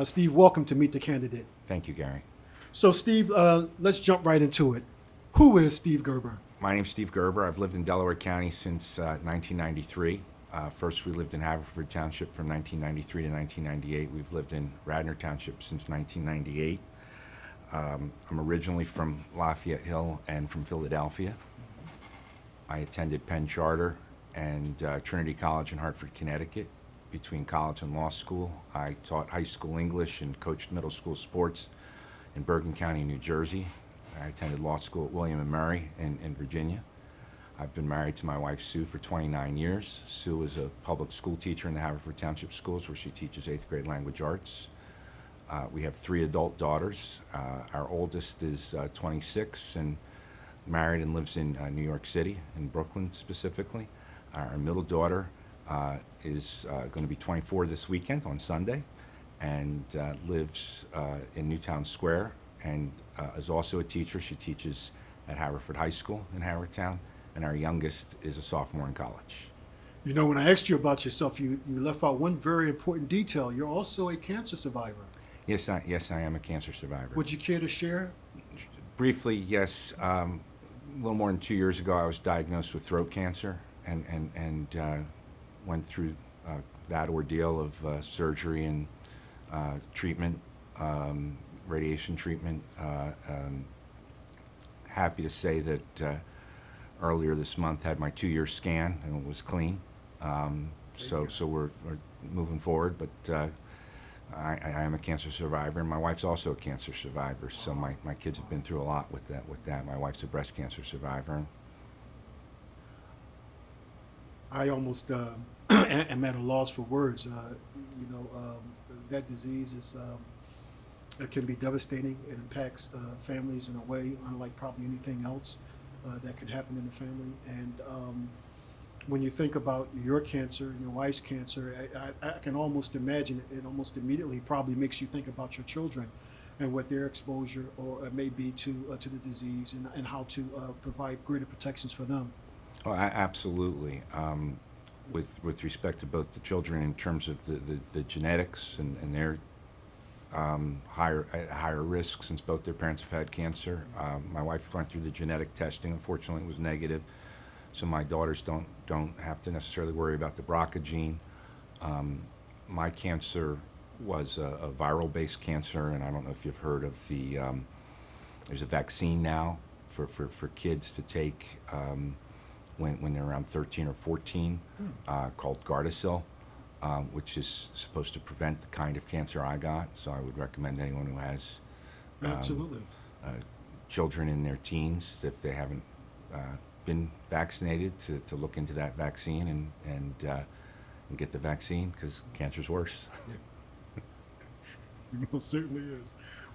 Steve, welcome to Meet the Candidate. Thank you, Gary. So, Steve, let's jump right into it. Who is Steve Gerber? My name's Steve Gerber. I've lived in Delaware County since 1993. First, we lived in Haverford Township from 1993 to 1998. We've lived in Radnor Township since 1998. I'm originally from Lafayette Hill and from Philadelphia. I attended Penn Charter and Trinity College in Hartford, Connecticut. Between college and law school, I taught high school English and coached middle school sports in Bergen County, New Jersey. I attended law school at William & Mary in Virginia. I've been married to my wife, Sue, for 29 years. Sue is a public school teacher in the Haverford Township Schools where she teaches 8th grade language arts. We have 3 adult daughters. Our oldest is 26 and married and lives in New York City, in Brooklyn specifically. Our middle daughter is going to be 24 this weekend on Sunday and lives in Newtown Square and is also a teacher. She teaches at Haverford High School in Havertown, and our youngest is a sophomore in college. You know, when I asked you about yourself, you left out one very important detail. You're also a cancer survivor. Yes, I am a cancer survivor. Would you care to share? Briefly, yes. A little more than 2 years ago, I was diagnosed with throat cancer and went through that ordeal of surgery and treatment, radiation treatment. Happy to say that earlier this month had my 2-year scan and it was clean. So we're moving forward, but I am a cancer survivor, and my wife's also a cancer survivor. So my kids have been through a lot with that. My wife's a breast cancer survivor. I almost am at a loss for words. That disease is it can be devastating. It impacts families in a way unlike probably anything else that could happen in the family. And when you think about your cancer and your wife's cancer, I can almost imagine it almost immediately probably makes you think about your children and what their exposure or may be to the disease and how to provide greater protections for them. Oh, absolutely. With respect to both the children in terms of the genetics and their higher risk since both their parents have had cancer. My wife went through the genetic testing. Unfortunately, it was negative, so my daughters don't have to necessarily worry about the BRCA gene. My cancer was a viral-based cancer, and I don't know if you've heard of there's a vaccine now for kids to take when they're around 13 or 14 called Gardasil, which is supposed to prevent the kind of cancer I got. So I would recommend anyone who has Absolutely. Children in their teens, if they haven't been vaccinated, to look into that vaccine and get the vaccine, because cancer's worse. It most certainly is. Well,